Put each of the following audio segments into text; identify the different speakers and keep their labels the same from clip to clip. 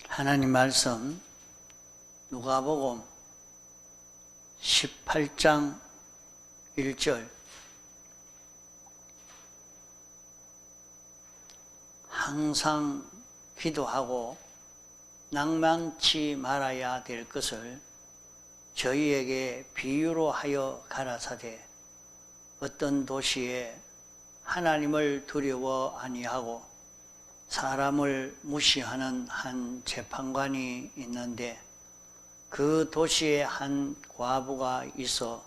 Speaker 1: 하나님 말씀 누가복음 18장 1절 항상 기도하고 낭만치 말아야 될 것을 저희에게 비유로 하여 가라사대 어떤 도시에 하나님을 두려워 아니하고 사람을 무시하는 한 재판관이 있는데 그 도시에 한 과부가 있어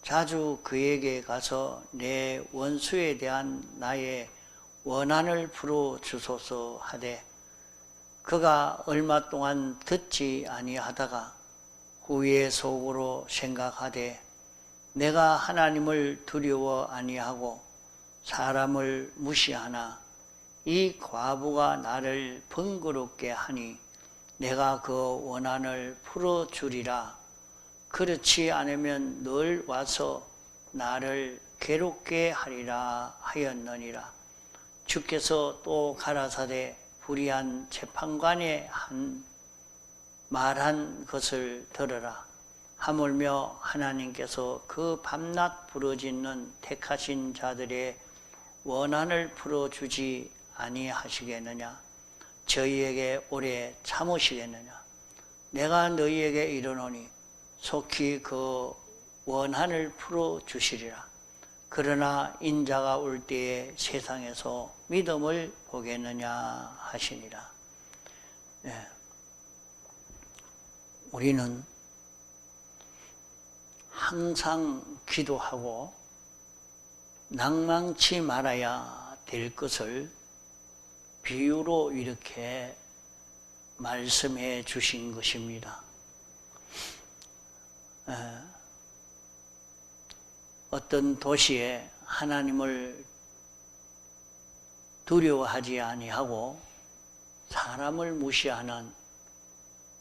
Speaker 1: 자주 그에게 가서 내 원수에 대한 나의 원한을 풀어주소서 하되 그가 얼마 동안 듣지 아니하다가 후에 속으로 생각하되 내가 하나님을 두려워 아니하고 사람을 무시하나 이 과부가 나를 번거롭게 하니 내가 그 원한을 풀어주리라. 그렇지 않으면 늘 와서 나를 괴롭게 하리라 하였느니라. 주께서 또 가라사대 불의한 재판관의 말한 것을 들으라. 하물며 하나님께서 그 밤낮 부르짖는 택하신 자들의 원한을 풀어주지 아니하시겠느냐? 저희에게 오래 참으시겠느냐? 내가 너희에게 이르노니 속히 그 원한을 풀어주시리라. 그러나 인자가 올 때에 세상에서 믿음을 보겠느냐 하시니라. 네. 우리는 항상 기도하고 낭망치 말아야 될 것을 비유로 이렇게 말씀해 주신 것입니다. 어떤 도시에 하나님을 두려워하지 아니하고 사람을 무시하는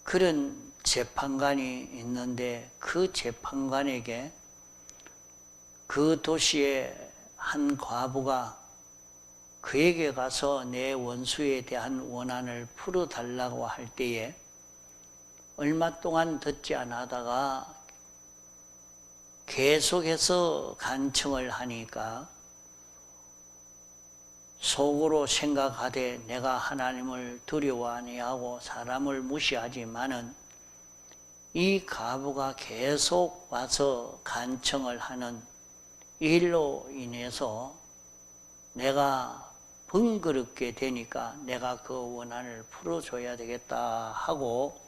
Speaker 1: 그런 재판관이 있는데 그 재판관에게 그 도시의 한 과부가 그에게 가서 내 원수에 대한 원한을 풀어달라고 할 때에 얼마 동안 듣지 않다가 계속해서 간청을 하니까 속으로 생각하되 내가 하나님을 두려워 아니하고 사람을 무시하지만은 이 과부가 계속 와서 간청을 하는 일로 인해서 내가 번거롭게 되니까 내가 그 원한을 풀어줘야 되겠다 하고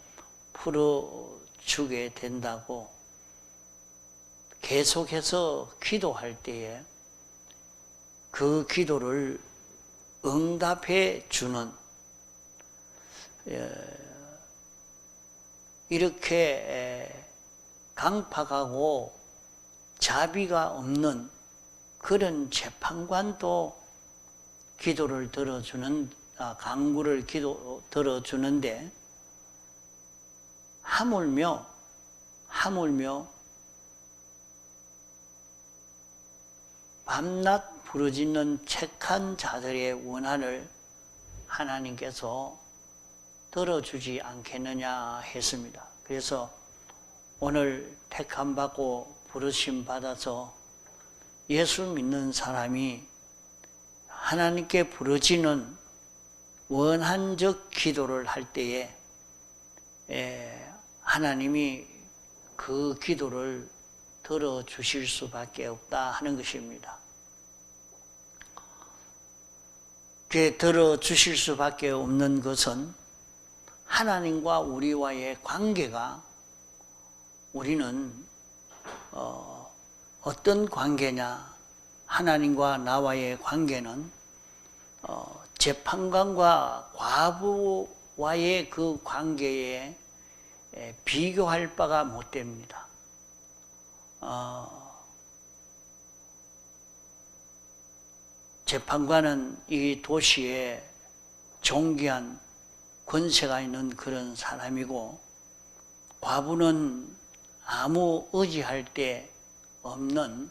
Speaker 1: 풀어주게 된다고 계속해서 기도할 때에 그 기도를 응답해 주는 이렇게 강팍하고 자비가 없는 그런 재판관도 기도를 들어주는 간구를 들어주는데 하물며 밤낮 부르짖는 택한 자들의 원한을 하나님께서 들어주지 않겠느냐 했습니다. 그래서 오늘 택함 받고 부르심 받아서 예수 믿는 사람이 하나님께 부르짖는 원한적 기도를 할 때에 하나님이 그 기도를 들어주실 수밖에 없다 하는 것입니다. 그 들어주실 수밖에 없는 것은 하나님과 우리와의 관계가 우리는 어떤 관계냐? 하나님과 나와의 관계는 재판관과 과부와의 그 관계에 비교할 바가 못 됩니다. 재판관은 이 도시에 존귀한 권세가 있는 그런 사람이고 과부는 아무 의지할 데 없는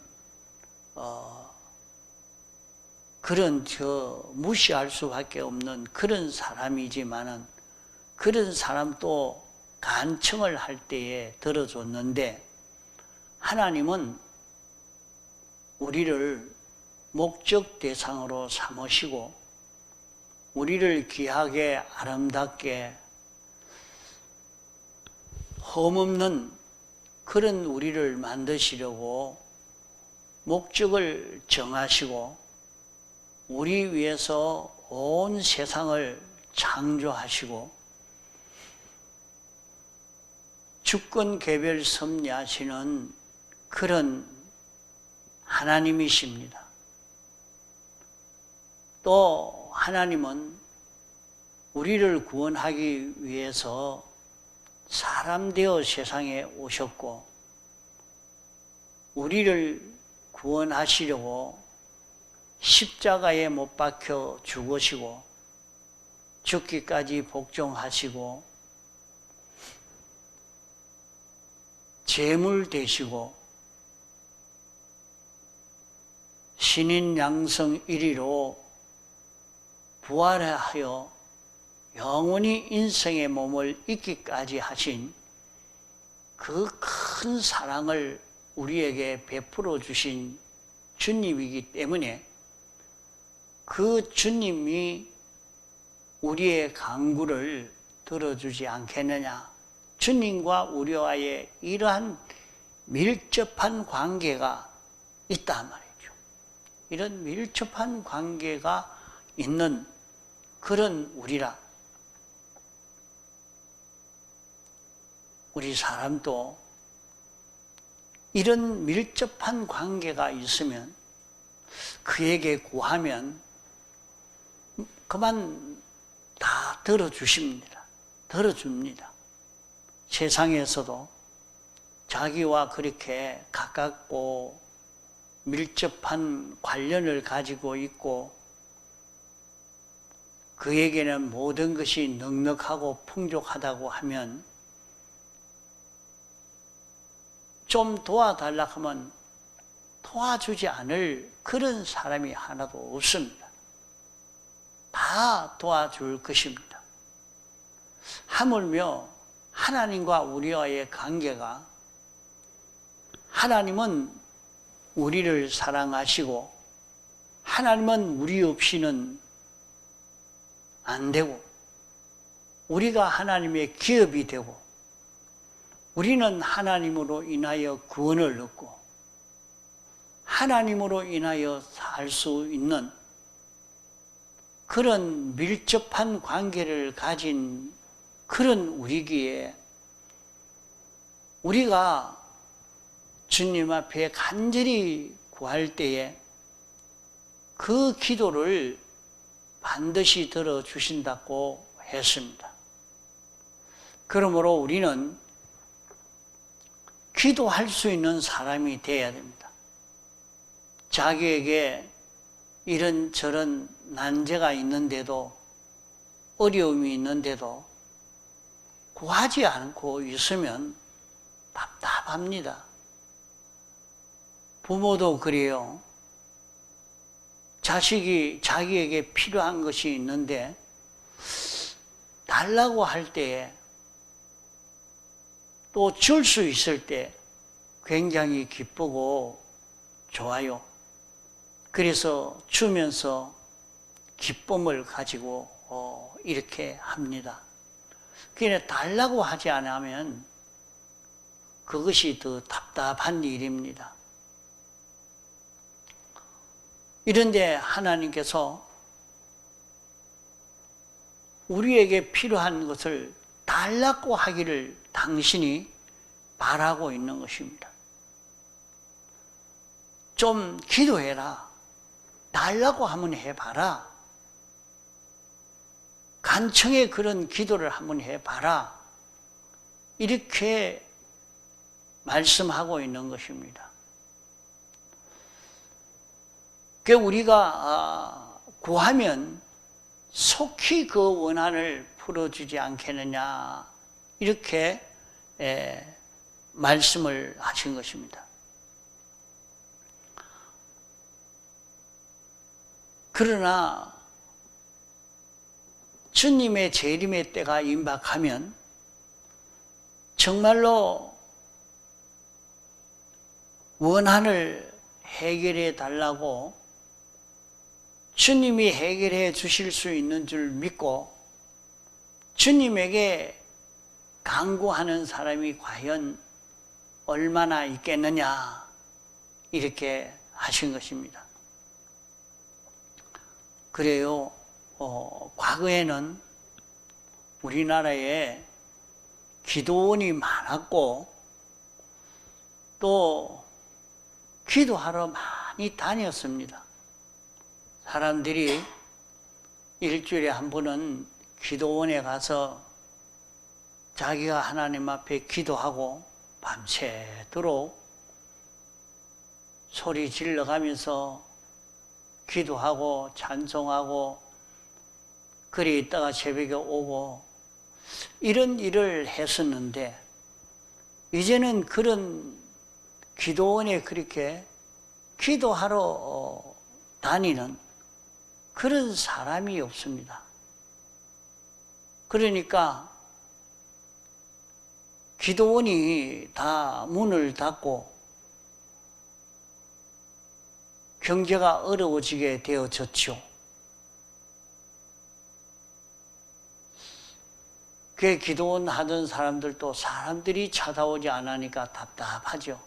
Speaker 1: 그런 무시할 수밖에 없는 그런 사람이지만은 그런 사람도 간청을 할 때에 들어줬는데 하나님은 우리를 목적 대상으로 삼으시고 우리를 귀하게 아름답게 흠없는 그런 우리를 만드시려고 목적을 정하시고 우리 위해서 온 세상을 창조하시고 주권 개별 섭리하시는 그런 하나님이십니다. 또 하나님은 우리를 구원하기 위해서 사람 되어 세상에 오셨고 우리를 구원하시려고 십자가에 못 박혀 죽으시고 죽기까지 복종하시고 제물 되시고 신인 양성 1위로 부활하여 영원히 인생의 몸을 잊기까지 하신 그 큰 사랑을 우리에게 베풀어 주신 주님이기 때문에 그 주님이 우리의 간구를 들어주지 않겠느냐. 주님과 우리와의 이러한 밀접한 관계가 있단 말이죠. 이런 밀접한 관계가 있는 그런 우리라. 우리 사람도 이런 밀접한 관계가 있으면 그에게 구하면 그만 다 들어주십니다. 들어줍니다. 세상에서도 자기와 그렇게 가깝고 밀접한 관련을 가지고 있고 그에게는 모든 것이 넉넉하고 풍족하다고 하면 좀 도와달라 하면 도와주지 않을 그런 사람이 하나도 없습니다. 다 도와줄 것입니다. 하물며 하나님과 우리와의 관계가 하나님은 우리를 사랑하시고 하나님은 우리 없이는 안 되고 우리가 하나님의 기업이 되고 우리는 하나님으로 인하여 구원을 얻고 하나님으로 인하여 살 수 있는 그런 밀접한 관계를 가진 그런 우리기에 우리가 주님 앞에 간절히 구할 때에 그 기도를 반드시 들어주신다고 했습니다. 그러므로 우리는 기도할 수 있는 사람이 되어야 됩니다. 자기에게 이런저런 난제가 있는데도 어려움이 있는데도 구하지 않고 있으면 답답합니다. 부모도 그래요. 자식이 자기에게 필요한 것이 있는데 달라고 할 때에 또 줄 수 있을 때 굉장히 기쁘고 좋아요. 그래서 주면서 기쁨을 가지고 이렇게 합니다. 그냥 달라고 하지 않으면 그것이 더 답답한 일입니다. 이런데 하나님께서 우리에게 필요한 것을 달라고 하기를 당신이 바라고 있는 것입니다. 좀 기도해라. 달라고 한번 해봐라. 간청의 그런 기도를 한번 해봐라. 이렇게 말씀하고 있는 것입니다. 그 우리가 구하면 속히 그 원한을 풀어주지 않겠느냐 이렇게 말씀을 하신 것입니다. 그러나 주님의 재림의 때가 임박하면 정말로 원한을 해결해 달라고 주님이 해결해 주실 수 있는 줄 믿고 주님에게 간구하는 사람이 과연 얼마나 있겠느냐, 이렇게 하신 것입니다. 그래요, 과거에는 우리나라에 기도원이 많았고 또 기도하러 많이 다녔습니다. 사람들이 일주일에 한 번은 기도원에 가서 자기가 하나님 앞에 기도하고 밤새도록 소리 질러가면서 기도하고 찬송하고 그리 있다가 새벽에 오고 이런 일을 했었는데, 이제는 그런 기도원에 그렇게 기도하러 다니는 그런 사람이 없습니다. 그러니까 기도원이 다 문을 닫고 경제가 어려워지게 되어졌죠. 그 기도원 하던 사람들도 사람들이 찾아오지 않으니까 답답하죠.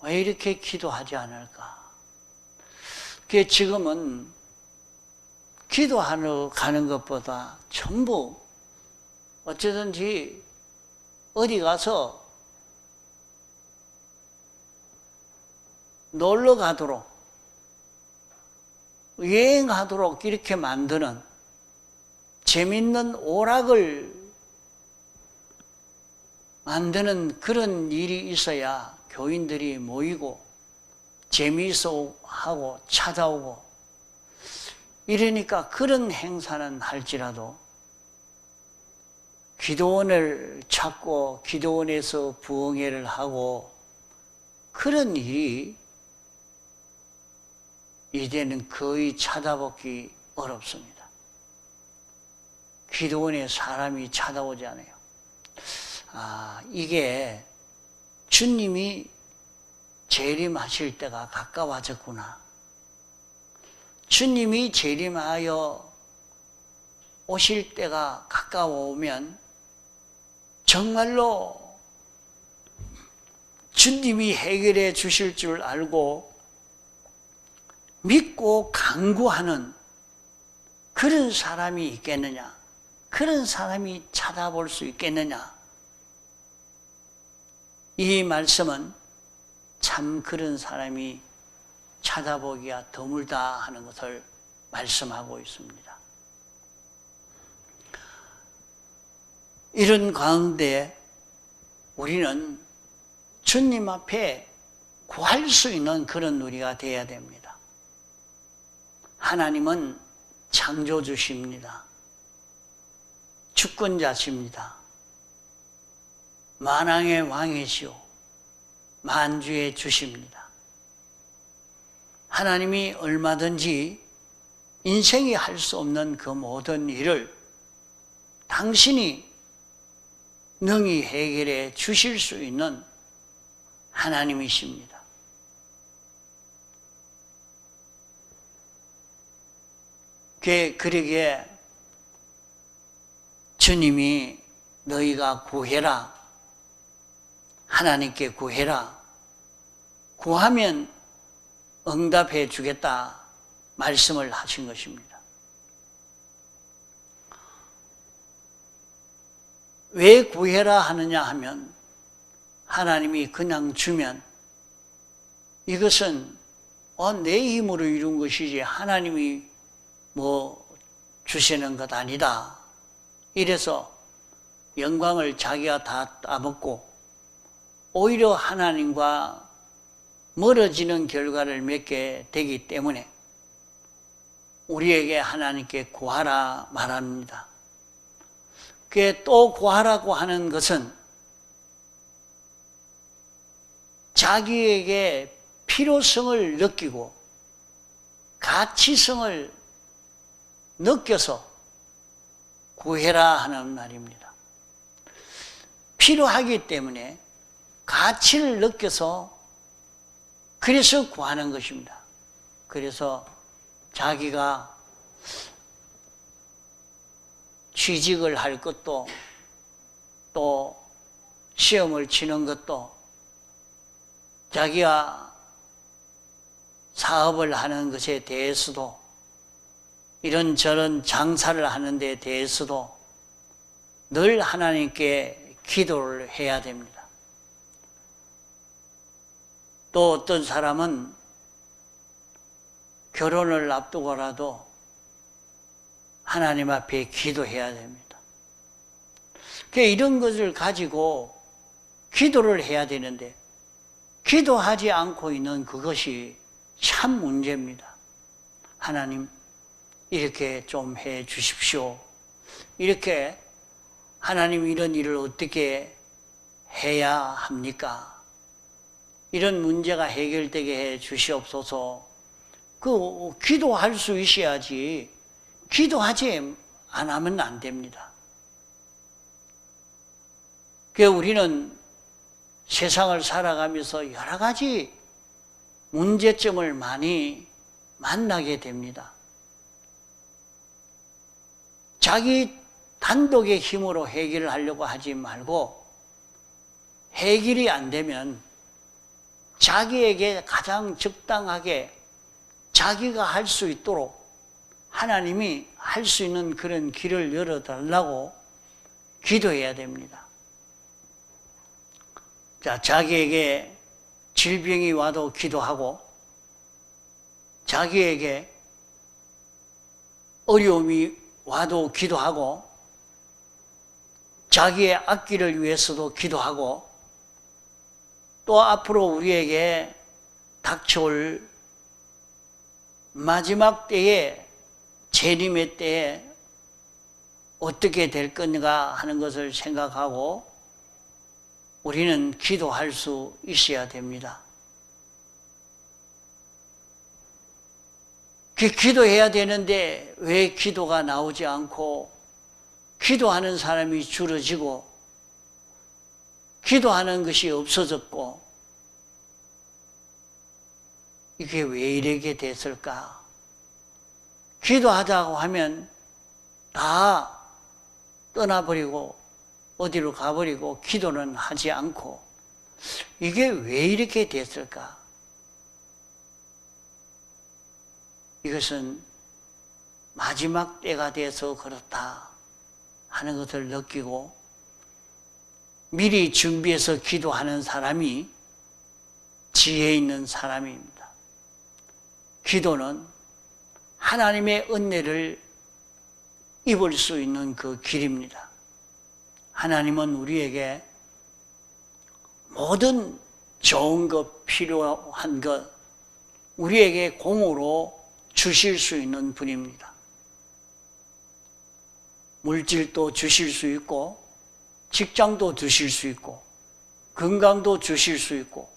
Speaker 1: 왜 이렇게 기도하지 않을까? 그 지금은 기도하러 가는 것보다 전부 어쩌든지 어디 가서 놀러 가도록, 여행하도록 이렇게 만드는 재밌는 오락을 만드는 그런 일이 있어야 교인들이 모이고 재미있어 하고 찾아오고 이러니까 그런 행사는 할지라도 기도원을 찾고 기도원에서 부흥회를 하고 그런 일이 이제는 거의 찾아보기 어렵습니다. 기도원에 사람이 찾아오지 않아요. 이게 주님이 재림하실 때가 가까워졌구나. 주님이 재림하여 오실 때가 가까워오면 정말로 주님이 해결해 주실 줄 알고 믿고 간구하는 그런 사람이 있겠느냐? 그런 사람이 찾아볼 수 있겠느냐? 이 말씀은 참 그런 사람이 찾아보기가 드물다 하는 것을 말씀하고 있습니다. 이런 가운데 우리는 주님 앞에 구할 수 있는 그런 우리가 되어야 됩니다. 하나님은 창조주십니다. 주권자십니다. 만왕의 왕이시오 만주의 주십니다. 하나님이 얼마든지 인생이 할 수 없는 그 모든 일을 당신이 능히 해결해 주실 수 있는 하나님이십니다. 그러기에 주님이 너희가 구해라, 하나님께 구해라, 구하면 응답해 주겠다 말씀을 하신 것입니다. 왜 구해라 하느냐 하면 하나님이 그냥 주면 이것은 내 힘으로 이룬 것이지 하나님이 주시는 것 아니다. 이래서 영광을 자기가 다 따먹고 오히려 하나님과 멀어지는 결과를 맺게 되기 때문에 우리에게 하나님께 구하라 말합니다. 또 구하라고 하는 것은 자기에게 필요성을 느끼고 가치성을 느껴서 구해라 하는 말입니다. 필요하기 때문에 가치를 느껴서 그래서 구하는 것입니다. 그래서 자기가 취직을 할 것도 또 시험을 치는 것도 자기가 사업을 하는 것에 대해서도 이런저런 장사를 하는 데 대해서도 늘 하나님께 기도를 해야 됩니다. 또 어떤 사람은 결혼을 앞두고라도 하나님 앞에 기도해야 됩니다. 이런 것을 가지고 기도를 해야 되는데 기도하지 않고 있는 그것이 참 문제입니다. 하나님 이렇게 좀 해 주십시오. 이렇게 하나님 이런 일을 어떻게 해야 합니까? 이런 문제가 해결되게 해 주시옵소서. 기도할 수 있어야지 기도하지 안 하면 안 됩니다. 우리는 세상을 살아가면서 여러 가지 문제점을 많이 만나게 됩니다. 자기 단독의 힘으로 해결을 하려고 하지 말고 해결이 안 되면 자기에게 가장 적당하게 자기가 할 수 있도록 하나님이 할 수 있는 그런 길을 열어달라고 기도해야 됩니다. 자기에게 질병이 와도 기도하고 자기에게 어려움이 와도 기도하고 자기의 앞길을 위해서도 기도하고 또 앞으로 우리에게 닥쳐올 마지막 때에 재림의 때에 어떻게 될 건가 하는 것을 생각하고 우리는 기도할 수 있어야 됩니다. 기도해야 되는데 왜 기도가 나오지 않고 기도하는 사람이 줄어지고 기도하는 것이 없어졌고 이게 왜 이렇게 됐을까? 기도하자고 하면 다 떠나버리고 어디로 가버리고 기도는 하지 않고 이게 왜 이렇게 됐을까? 이것은 마지막 때가 돼서 그렇다 하는 것을 느끼고 미리 준비해서 기도하는 사람이 지혜 있는 사람입니다. 기도는 하나님의 은혜를 입을 수 있는 그 길입니다. 하나님은 우리에게 모든 좋은 것, 필요한 것, 우리에게 공으로 주실 수 있는 분입니다. 물질도 주실 수 있고, 직장도 주실 수 있고, 건강도 주실 수 있고,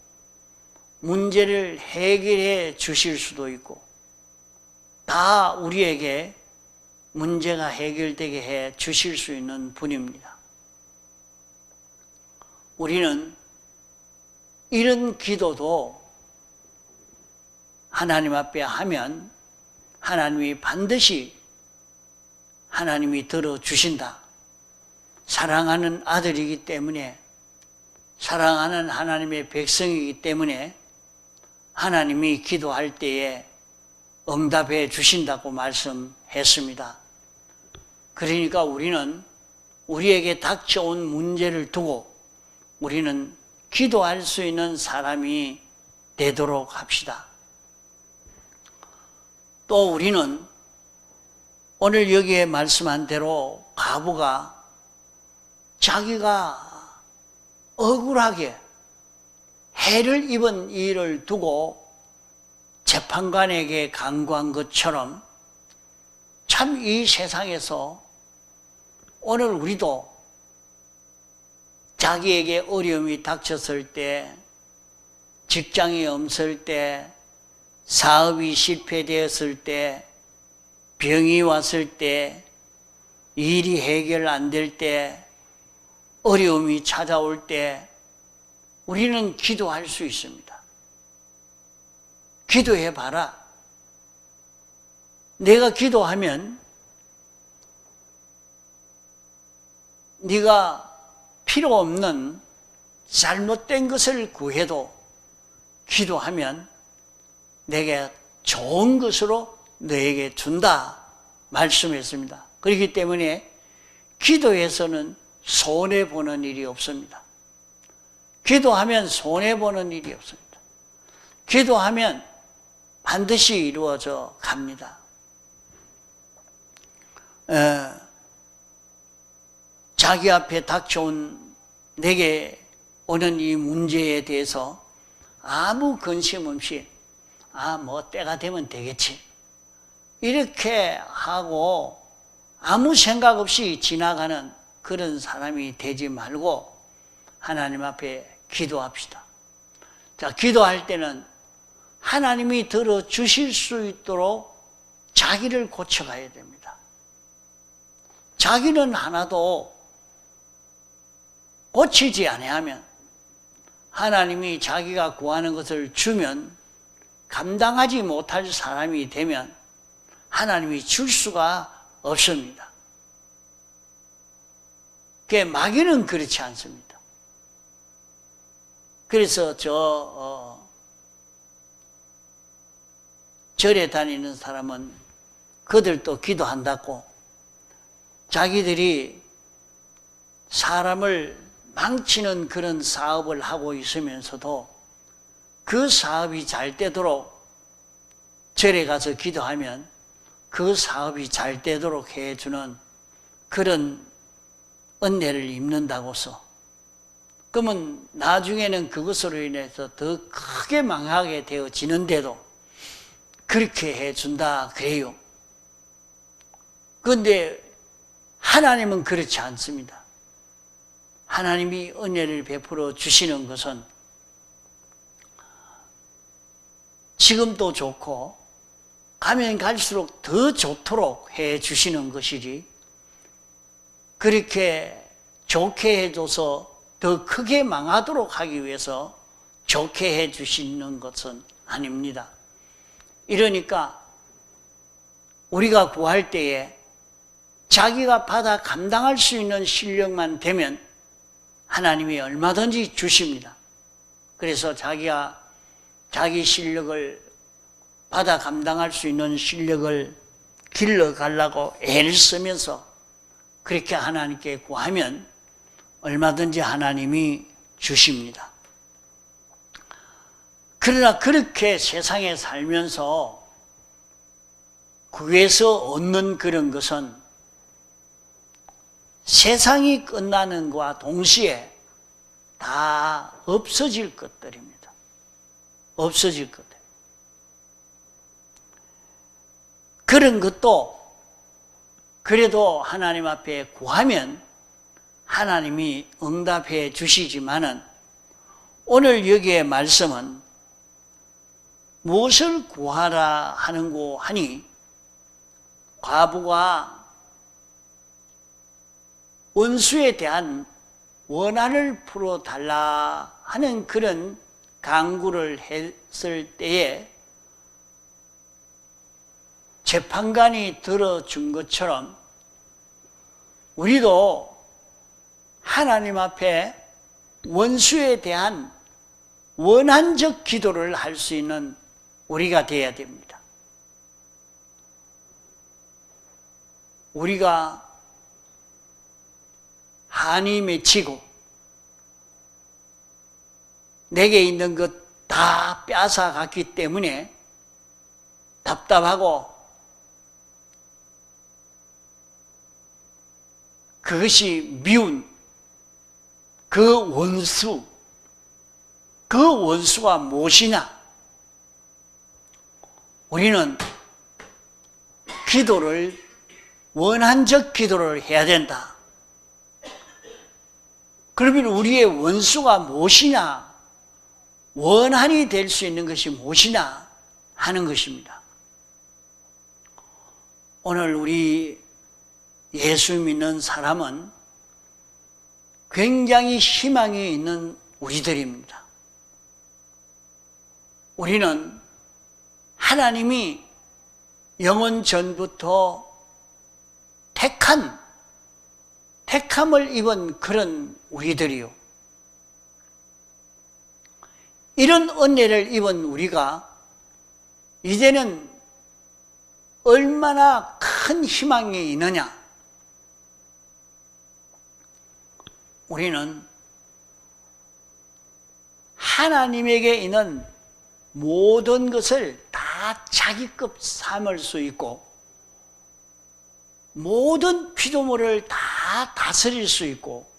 Speaker 1: 문제를 해결해 주실 수도 있고, 다 우리에게 문제가 해결되게 해 주실 수 있는 분입니다. 우리는 이런 기도도 하나님 앞에 하면 하나님이 반드시 하나님이 들어주신다. 사랑하는 아들이기 때문에 사랑하는 하나님의 백성이기 때문에 하나님이 기도할 때에 응답해 주신다고 말씀했습니다. 그러니까 우리는 우리에게 닥쳐온 문제를 두고 우리는 기도할 수 있는 사람이 되도록 합시다. 또 우리는 오늘 여기에 말씀한 대로 과부가 자기가 억울하게 해를 입은 일을 두고 재판관에게 간구한 것처럼 참 이 세상에서 오늘 우리도 자기에게 어려움이 닥쳤을 때, 직장이 없을 때, 사업이 실패되었을 때, 병이 왔을 때, 일이 해결 안 될 때, 어려움이 찾아올 때 우리는 기도할 수 있습니다. 기도해 봐라. 내가 기도하면 네가 필요 없는 잘못된 것을 구해도 기도하면 내게 좋은 것으로 너에게 준다 말씀했습니다. 그렇기 때문에 기도에서는 손해보는 일이 없습니다. 기도하면 손해보는 일이 없습니다. 기도하면 반드시 이루어져 갑니다. 자기 앞에 닥쳐온 내게 오는 이 문제에 대해서 아무 근심 없이 뭐 때가 되면 되겠지 이렇게 하고 아무 생각 없이 지나가는 그런 사람이 되지 말고 하나님 앞에 기도합시다. 자, 기도할 때는 하나님이 들어주실 수 있도록 자기를 고쳐가야 됩니다. 자기는 하나도 고치지 아니하면 하나님이 자기가 구하는 것을 주면 감당하지 못할 사람이 되면 하나님이 줄 수가 없습니다. 마귀는 그렇지 않습니다. 그래서 절에 다니는 사람은 그들도 기도한다고 자기들이 사람을 망치는 그런 사업을 하고 있으면서도 그 사업이 잘 되도록 절에 가서 기도하면 그 사업이 잘 되도록 해주는 그런 은혜를 입는다고서 그러면 나중에는 그것으로 인해서 더 크게 망하게 되어지는데도 그렇게 해준다 그래요. 그런데 하나님은 그렇지 않습니다. 하나님이 은혜를 베풀어 주시는 것은 지금도 좋고 가면 갈수록 더 좋도록 해 주시는 것이지 그렇게 좋게 해줘서 더 크게 망하도록 하기 위해서 좋게 해 주시는 것은 아닙니다. 이러니까 우리가 구할 때에 자기가 받아 감당할 수 있는 실력만 되면 하나님이 얼마든지 주십니다. 그래서 자기가 자기 실력을 받아 감당할 수 있는 실력을 길러가려고 애를 쓰면서 그렇게 하나님께 구하면 얼마든지 하나님이 주십니다. 그러나 그렇게 세상에 살면서 구해서 얻는 그런 것은 세상이 끝나는 것과 동시에 다 없어질 것들입니다. 없어질 것들. 그런 것도 그래도 하나님 앞에 구하면 하나님이 응답해 주시지만은 오늘 여기에 말씀은 무엇을 구하라 하는고 하니 과부가 원수에 대한 원한을 풀어달라 하는 그런 강구를 했을 때에 재판관이 들어준 것처럼 우리도 하나님 앞에 원수에 대한 원한적 기도를 할 수 있는 우리가 되어야 됩니다. 우리가 한이 맺히고 내게 있는 것 다 뺏어갔기 때문에 답답하고 그것이 미운 그 원수가 무엇이냐? 우리는 기도를 원한적 기도를 해야 된다. 그러면 우리의 원수가 무엇이냐? 원한이 될 수 있는 것이 무엇이냐? 하는 것입니다. 오늘 우리 예수 믿는 사람은 굉장히 희망이 있는 우리들입니다. 우리는 하나님이 영원 전부터 택함을 입은 그런 우리들이요. 이런 은혜를 입은 우리가 이제는 얼마나 큰 희망이 있느냐? 우리는 하나님에게 있는 모든 것을 다 자기급 삼을 수 있고 모든 피조물을 다 다스릴 수 있고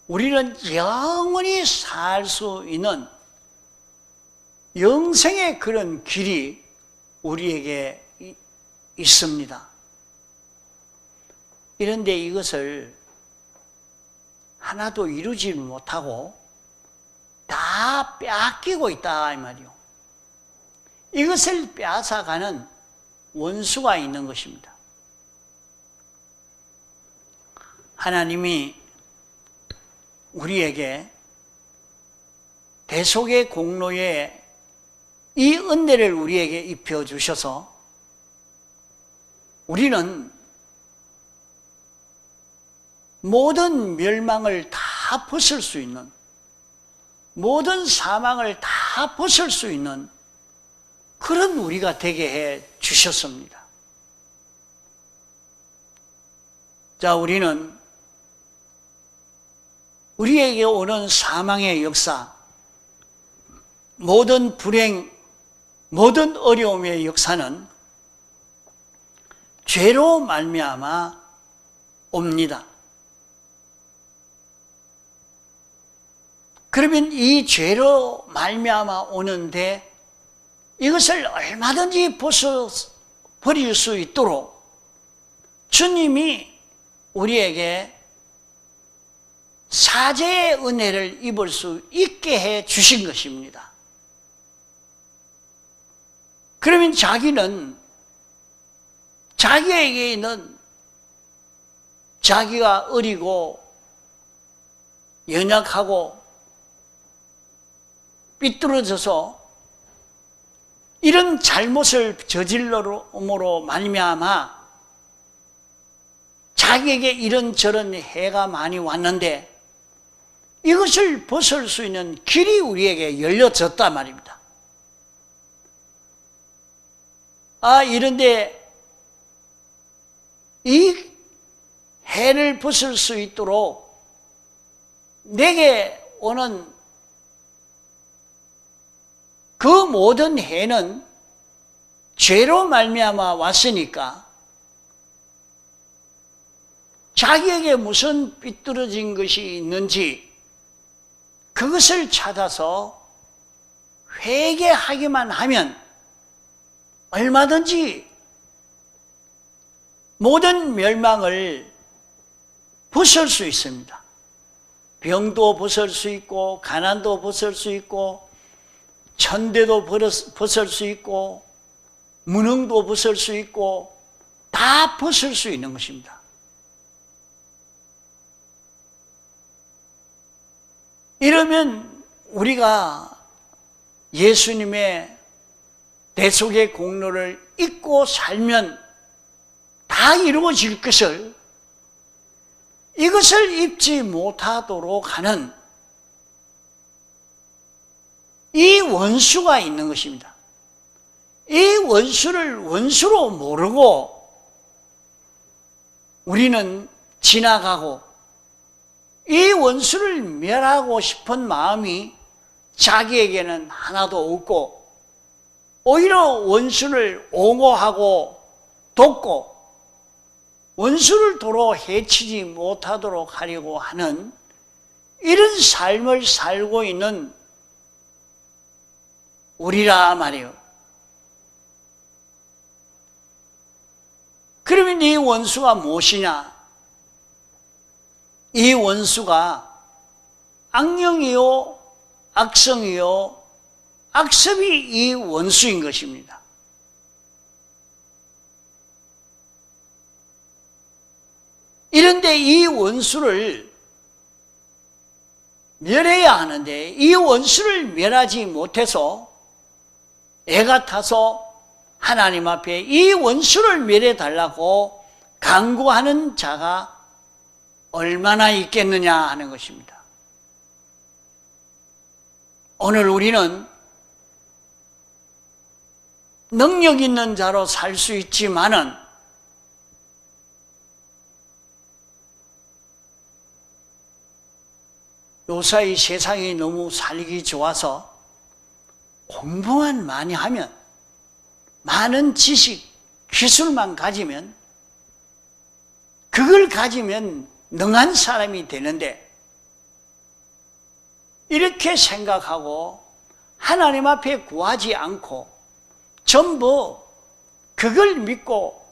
Speaker 1: 우리는 영원히 살 수 있는 영생의 그런 길이 우리에게 있습니다. 그런데 이것을 하나도 이루지 못하고 다 빼앗기고 있다 이 말이요. 이것을 빼앗아가는 원수가 있는 것입니다. 하나님이 우리에게 대속의 공로에 이 은혜를 우리에게 입혀 주셔서 우리는 모든 멸망을 다 벗을 수 있는, 모든 사망을 다 벗을 수 있는 그런 우리가 되게 해 주셨습니다. 자, 우리는 우리에게 오는 사망의 역사, 모든 불행, 모든 어려움의 역사는 죄로 말미암아 옵니다. 그러면 이 죄로 말미암아 오는데 이것을 얼마든지 버릴 수 있도록 주님이 우리에게 사죄의 은혜를 입을 수 있게 해 주신 것입니다. 그러면 자기는 자기에게 있는 자기가 어리고 연약하고 삐뚤어져서 이런 잘못을 저질러옴으로 말미암아 자기에게 이런저런 해가 많이 왔는데 이것을 벗을 수 있는 길이 우리에게 열려졌단 말입니다. 이런데 이 해를 벗을 수 있도록 내게 오는 그 모든 해는 죄로 말미암아 왔으니까 자기에게 무슨 삐뚤어진 것이 있는지 그것을 찾아서 회개하기만 하면 얼마든지 모든 멸망을 벗을 수 있습니다. 병도 벗을 수 있고 가난도 벗을 수 있고 천대도 벗을 수 있고 무능도 벗을 수 있고 다 벗을 수 있는 것입니다. 이러면 우리가 예수님의 대속의 공로를 잊고 살면 다 이루어질 것을 이것을 잊지 못하도록 하는 이 원수가 있는 것입니다. 이 원수를 원수로 모르고 우리는 지나가고 이 원수를 멸하고 싶은 마음이 자기에게는 하나도 없고 오히려 원수를 옹호하고 돕고 원수를 도로 해치지 못하도록 하려고 하는 이런 삶을 살고 있는 우리라 말이에요. 그러면 이 원수가 무엇이냐? 이 원수가 악령이요, 악성이요, 악습이 이 원수인 것입니다. 이런데 이 원수를 멸해야 하는데 이 원수를 멸하지 못해서 애가 타서 하나님 앞에 이 원수를 멸해달라고 간구하는 자가 얼마나 있겠느냐 하는 것입니다. 오늘 우리는 능력 있는 자로 살 수 있지만은 요사이 세상이 너무 살기 좋아서 공부만 많이 하면, 많은 지식, 기술만 가지면, 그걸 가지면 능한 사람이 되는데, 이렇게 생각하고 하나님 앞에 구하지 않고 전부 그걸 믿고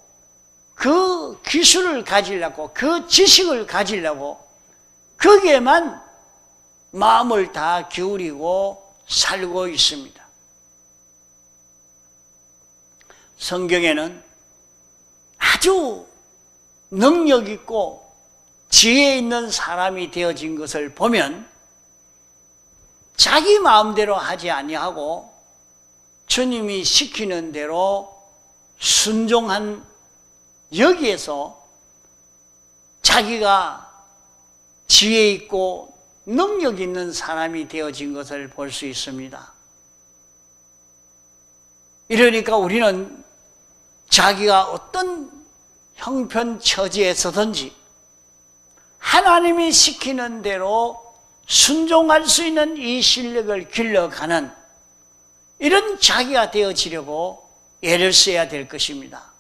Speaker 1: 그 기술을 가지려고, 그 지식을 가지려고 거기에만 마음을 다 기울이고 살고 있습니다. 성경에는 아주 능력 있고 지혜 있는 사람이 되어진 것을 보면 자기 마음대로 하지 아니하고 주님이 시키는 대로 순종한, 여기에서 자기가 지혜 있고 능력 있는 사람이 되어진 것을 볼 수 있습니다. 이러니까 우리는 자기가 어떤 형편처지에 서든지 하나님이 시키는 대로 순종할 수 있는 이 실력을 길러가는 이런 자기가 되어지려고 애를 써야 될 것입니다.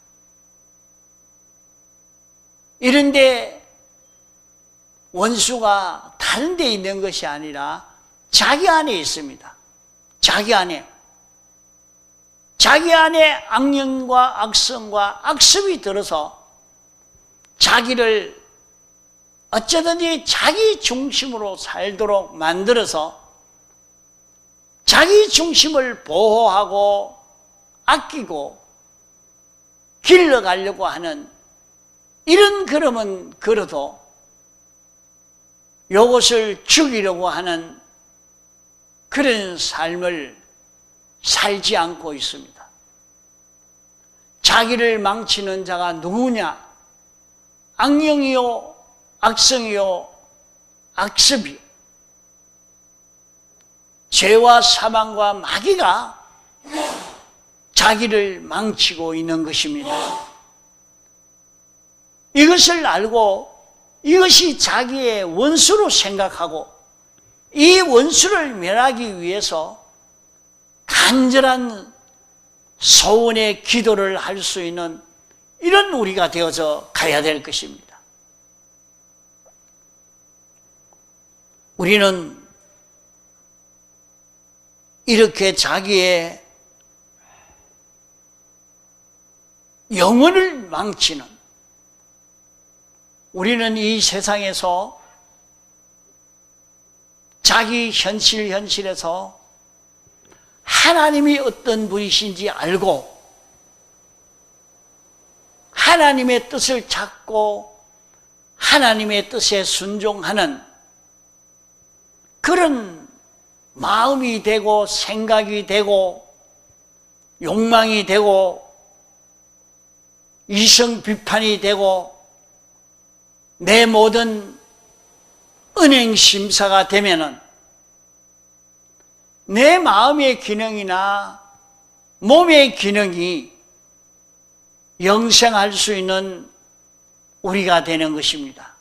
Speaker 1: 이런데 원수가 다른 데 있는 것이 아니라 자기 안에 있습니다. 자기 안에 악령과 악성과 악습이 들어서 자기를 어쩌든지 자기 중심으로 살도록 만들어서 자기 중심을 보호하고 아끼고 길러가려고 하는 이런 걸음은 걸어도 이것을 죽이려고 하는 그런 삶을 살지 않고 있습니다. 자기를 망치는 자가 누구냐? 악령이요, 악성이요, 악습이요. 죄와 사망과 마귀가 자기를 망치고 있는 것입니다. 이것을 알고 이것이 자기의 원수로 생각하고 이 원수를 멸하기 위해서 간절한 소원의 기도를 할 수 있는 이런 우리가 되어서 가야 될 것입니다. 우리는 이렇게 자기의 영혼을 망치는, 우리는 이 세상에서 자기 현실에서 하나님이 어떤 분이신지 알고 하나님의 뜻을 찾고 하나님의 뜻에 순종하는 그런 마음이 되고 생각이 되고 욕망이 되고 이성 비판이 되고 내 모든 은행 심사가 되면은 내 마음의 기능이나 몸의 기능이 영생할 수 있는 우리가 되는 것입니다.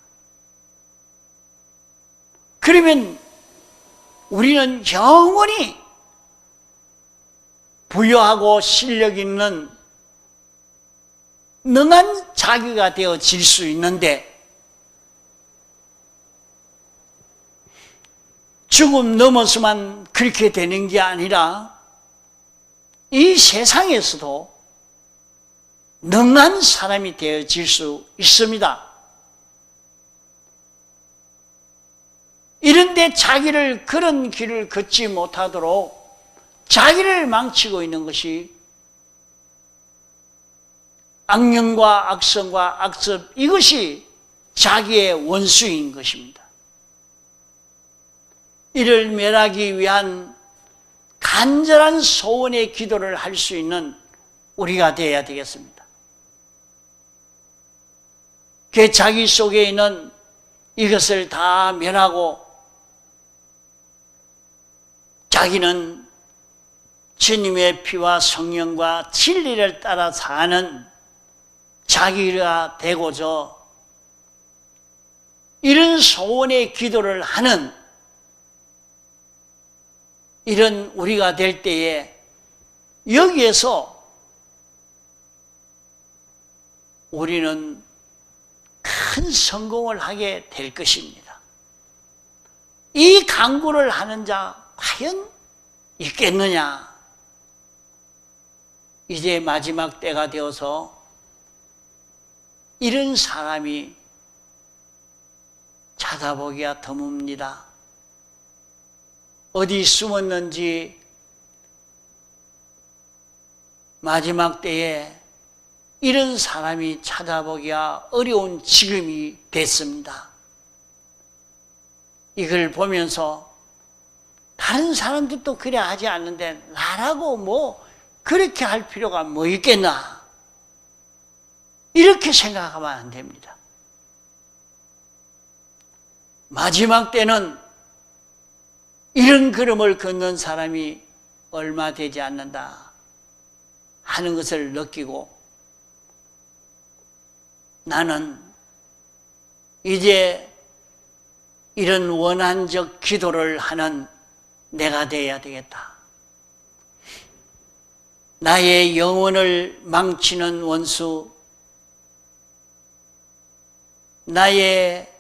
Speaker 1: 그러면 우리는 영원히 부유하고 실력 있는 능한 자기가 되어질 수 있는데 죽음 넘어서만 그렇게 되는 게 아니라 이 세상에서도 능한 사람이 되어질 수 있습니다. 이런데 자기를 그런 길을 걷지 못하도록 자기를 망치고 있는 것이 악령과 악성과 악습, 이것이 자기의 원수인 것입니다. 이를 멸하기 위한 간절한 소원의 기도를 할 수 있는 우리가 되어야 되겠습니다. 그 자기 속에 있는 이것을 다 멸하고 자기는 주님의 피와 성령과 진리를 따라 사는 자기가 되고자 이런 소원의 기도를 하는 이런 우리가 될 때에 여기에서 우리는 큰 성공을 하게 될 것입니다. 이 간구를 하는 자 과연 있겠느냐? 이제 마지막 때가 되어서 이런 사람이 찾아보기가 드뭅니다. 어디 숨었는지 마지막 때에 이런 사람이 찾아보기가 어려운 지금이 됐습니다. 이걸 보면서 다른 사람들도 그래 하지 않는데 나라고 뭐 그렇게 할 필요가 뭐 있겠나? 이렇게 생각하면 안 됩니다. 마지막 때는 이런 걸음을 걷는 사람이 얼마 되지 않는다 하는 것을 느끼고 나는 이제 이런 원한적 기도를 하는 내가 되어야 되겠다. 나의 영혼을 망치는 원수, 나의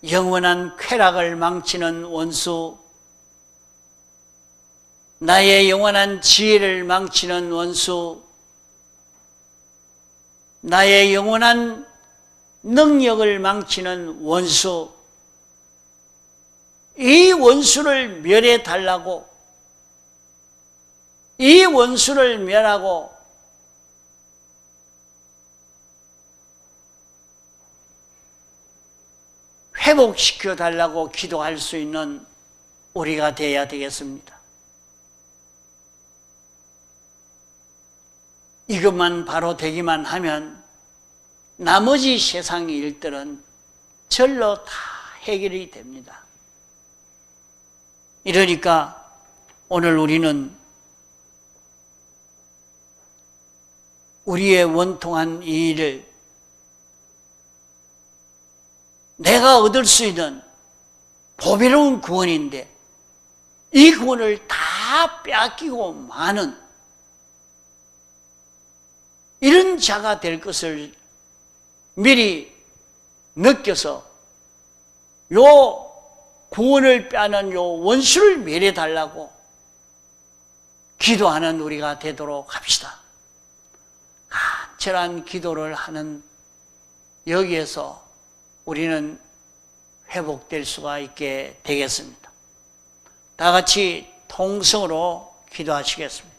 Speaker 1: 영원한 쾌락을 망치는 원수, 나의 영원한 지혜를 망치는 원수, 나의 영원한 능력을 망치는 원수, 이 원수를 멸해 달라고, 이 원수를 멸하고 회복시켜 달라고 기도할 수 있는 우리가 되어야 되겠습니다. 이것만 바로 되기만 하면 나머지 세상 일들은 절로 다 해결이 됩니다. 이러니까 오늘 우리는 우리의 원통한 이 일을 내가 얻을 수 있는 보배로운 구원인데 이 구원을 다 빼앗기고 마는 이런 자가 될 것을 미리 느껴서 요 구원을 빼앗는 요 원수를 멸해달라고 기도하는 우리가 되도록 합시다. 간절한 기도를 하는 여기에서 우리는 회복될 수가 있게 되겠습니다. 다 같이 통성으로 기도하시겠습니다.